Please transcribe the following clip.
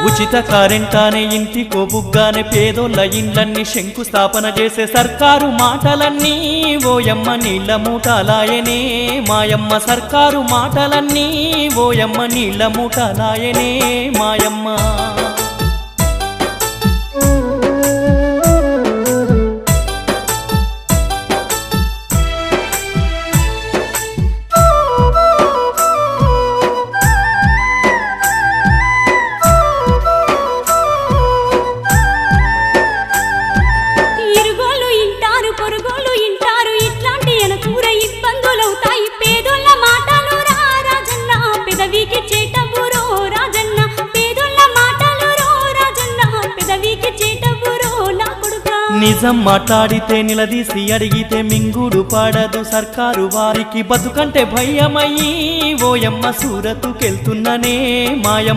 ఉచిత కరెంటానే ఇంటికో బుగ్గానే పేదోళ్ళ ఇండ్లన్నీ శంకుస్థాపన చేసే సర్కారు మాటలన్నీ ఓయమ్మ నీళ్ళ మూటలాయనే మాయమ్మ సర్కారు మాటలన్నీ ఓయమ్మ నీళ్ళ మూటలాయనే మాయమ్మ నిజం మాట్లాడితే నిలదీసి అడిగితే మింగుడు పాడదు సర్కారు వారికి బతుకంటే భయమయ్యి ఓయమ్మ సూరతుకెళ్తున్ననే మాయమ్మ